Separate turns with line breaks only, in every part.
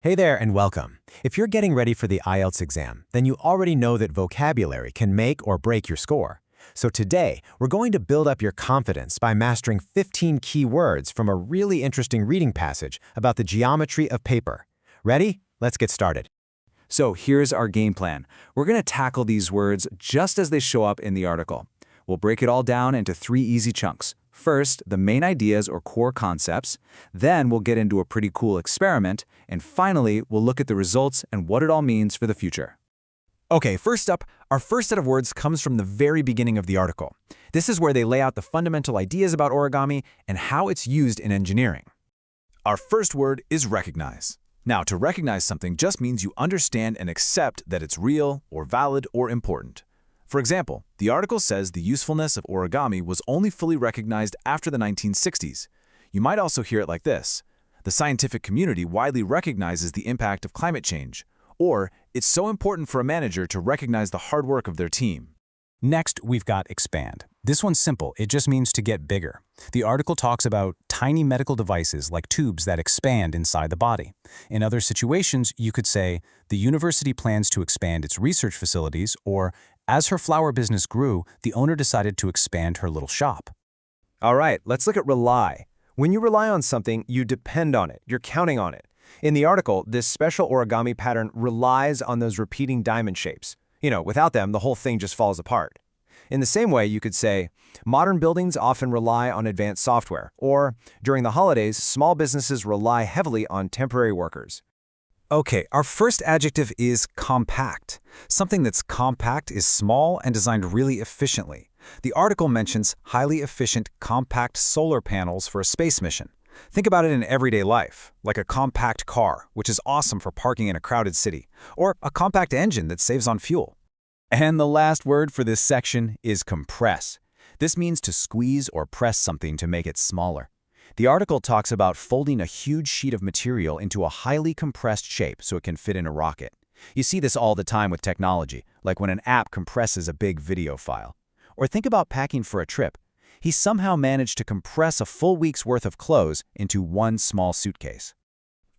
Hey there and welcome. If you're getting ready for the IELTS exam, then you already know that vocabulary can make or break your score. So today, we're going to build up your confidence by mastering 15 key words from a really interesting reading passage about the geometry of paper. Ready? Let's get started.
So here's our game plan. We're going to tackle these words just as they show up in the article. We'll break it all down into 3 easy chunks. First, the main ideas or core concepts. Then we'll get into a pretty cool experiment. And finally, we'll look at the results and what it all means for the future.
Okay, first up, our first set of words comes from the very beginning of the article. This is where they lay out the fundamental ideas about origami and how it's used in engineering. Our first word is recognize. Now, to recognize something just means you understand and accept that it's real or valid or important. For example, the article says the usefulness of origami was only fully recognized after the 1960s. You might also hear it like this: the scientific community widely recognizes the impact of climate change, or it's so important for a manager to recognize the hard work of their team.
Next, we've got expand. This one's simple. It just means to get bigger. The article talks about tiny medical devices like tubes that expand inside the body. In other situations, you could say, the university plans to expand its research facilities, or as her flower business grew, the owner decided to expand her little shop.
All right, let's look at rely. When you rely on something, you depend on it. You're counting on it. In the article, this special origami pattern relies on those repeating diamond shapes. Without them, the whole thing just falls apart. In the same way, you could say, modern buildings often rely on advanced software, or during the holidays, small businesses rely heavily on temporary workers.
Okay, our first adjective is compact. Something that's compact is small and designed really efficiently. The article mentions highly efficient compact solar panels for a space mission. Think about it in everyday life, like a compact car, which is awesome for parking in a crowded city, or a compact engine that saves on fuel.
And the last word for this section is compress. This means to squeeze or press something to make it smaller. The article talks about folding a huge sheet of material into a highly compressed shape so it can fit in a rocket. You see this all the time with technology, like when an app compresses a big video file. Or think about packing for a trip. He somehow managed to compress a full week's worth of clothes into one small suitcase.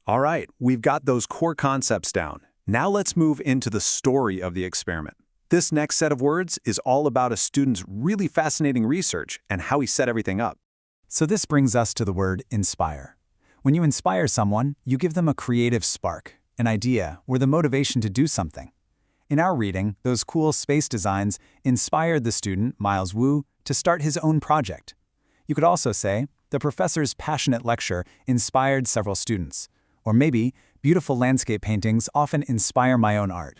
All right, we've got those core concepts down. Now let's move into the story of the experiment. This next set of words is all about a student's really fascinating research and how he set everything up.
So this brings us to the word inspire. When you inspire someone, you give them a creative spark, an idea, or the motivation to do something. In our reading, those cool space designs inspired the student, Miles Wu, to start his own project. You could also say, the professor's passionate lecture inspired several students. Or maybe, beautiful landscape paintings often inspire my own art.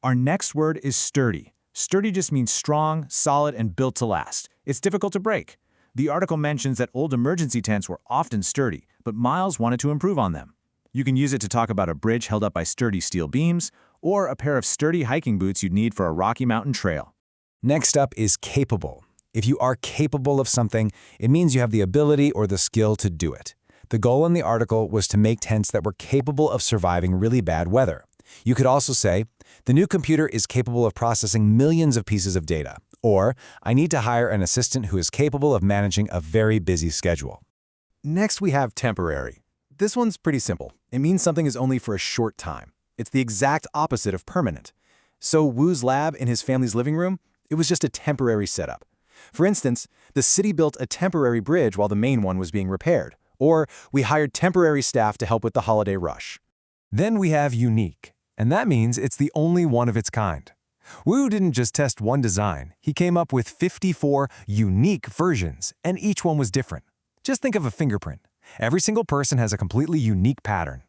Our next word is sturdy. Sturdy just means strong, solid, and built to last. It's difficult to break. The article mentions that old emergency tents were often sturdy, but Miles wanted to improve on them. You can use it to talk about a bridge held up by sturdy steel beams, or a pair of sturdy hiking boots you'd need for a Rocky Mountain trail.
Next up is capable. If you are capable of something, it means you have the ability or the skill to do it. The goal in the article was to make tents that were capable of surviving really bad weather. You could also say, the new computer is capable of processing millions of pieces of data. Or, I need to hire an assistant who is capable of managing a very busy schedule.
Next, we have temporary. This one's pretty simple. It means something is only for a short time. It's the exact opposite of permanent. So Wu's lab in his family's living room, it was just a temporary setup. For instance, the city built a temporary bridge while the main one was being repaired. Or, we hired temporary staff to help with the holiday rush.
Then we have unique, and that means it's the only one of its kind. Wu didn't just test one design. He came up with 54 unique versions, and each one was different. Just think of a fingerprint. Every single person has a completely unique pattern.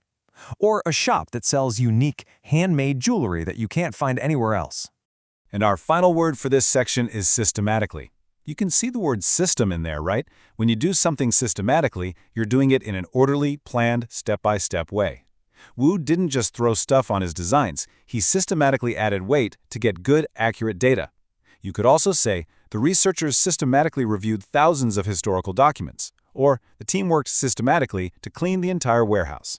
Or a shop that sells unique, handmade jewelry that you can't find anywhere else.
And our final word for this section is systematically. You can see the word system in there, right? When you do something systematically, you're doing it in an orderly, planned, step-by-step way. Wu didn't just throw stuff on his designs. He systematically added weight to get good, accurate data. You could also say the researchers systematically reviewed thousands of historical documents, or the team worked systematically to clean the entire warehouse.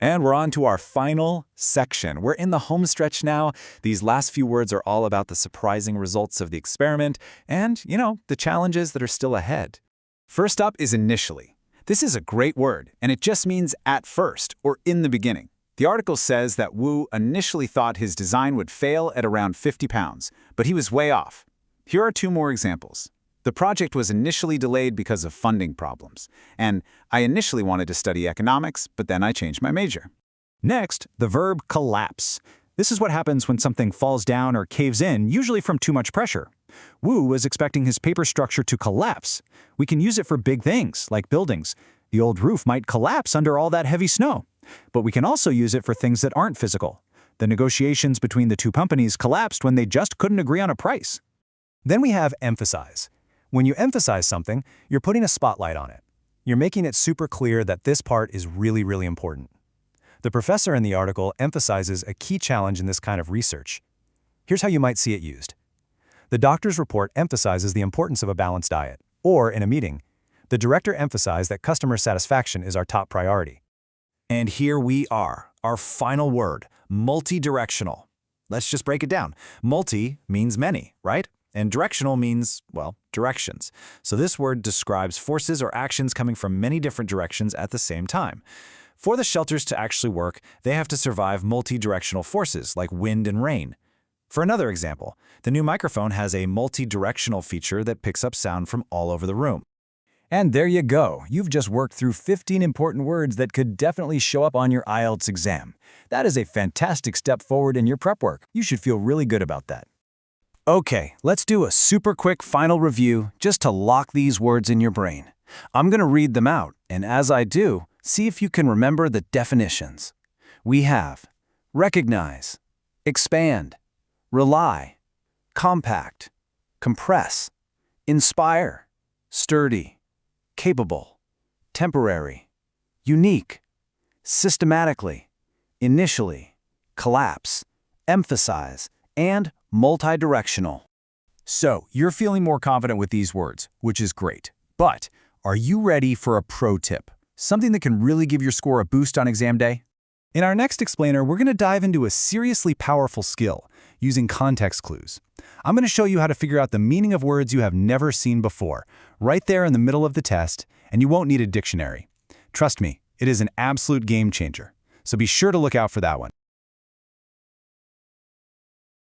And we're on to our final section. We're in the home stretch now. These last few words are all about the surprising results of the experiment and, the challenges that are still ahead.
First up is initially. This is a great word, and it just means at first or in the beginning.
The article says that Wu initially thought his design would fail at around 50 pounds, but he was way off. Here are 2 more examples. The project was initially delayed because of funding problems, and I initially wanted to study economics, but then I changed my major.
Next, the verb collapse. This is what happens when something falls down or caves in, usually from too much pressure. Wu was expecting his paper structure to collapse. We can use it for big things, like buildings. The old roof might collapse under all that heavy snow. But we can also use it for things that aren't physical. The negotiations between the 2 companies collapsed when they just couldn't agree on a price.
Then we have emphasize. When you emphasize something, you're putting a spotlight on it. You're making it super clear that this part is really, really important. The professor in the article emphasizes a key challenge in this kind of research. Here's how you might see it used. The doctor's report emphasizes the importance of a balanced diet. Or, in a meeting, the director emphasized that customer satisfaction is our top priority.
And here we are, our final word, multi-directional. Let's just break it down. Multi means many, right? And directional means, well, directions. So this word describes forces or actions coming from many different directions at the same time. For the shelters to actually work, they have to survive multi-directional forces like wind and rain. For another example, the new microphone has a multi-directional feature that picks up sound from all over the room.
And there you go. You've just worked through 15 important words that could definitely show up on your IELTS exam. That is a fantastic step forward in your prep work. You should feel really good about that.
Okay, let's do a super quick final review just to lock these words in your brain. I'm going to read them out, and as I do, see if you can remember the definitions. We have recognize, expand, rely, compact, compress, inspire, sturdy, capable, temporary, unique, systematically, initially, collapse, emphasize, and multidirectional. So, you're feeling more confident with these words, which is great. But, are you ready for a pro tip? Something that can really give your score a boost on exam day? In our next explainer, we're going to dive into a seriously powerful skill, using context clues. I'm going to show you how to figure out the meaning of words you have never seen before, right there in the middle of the test, and you won't need a dictionary. Trust me, it is an absolute game changer. So be sure to look out for that one.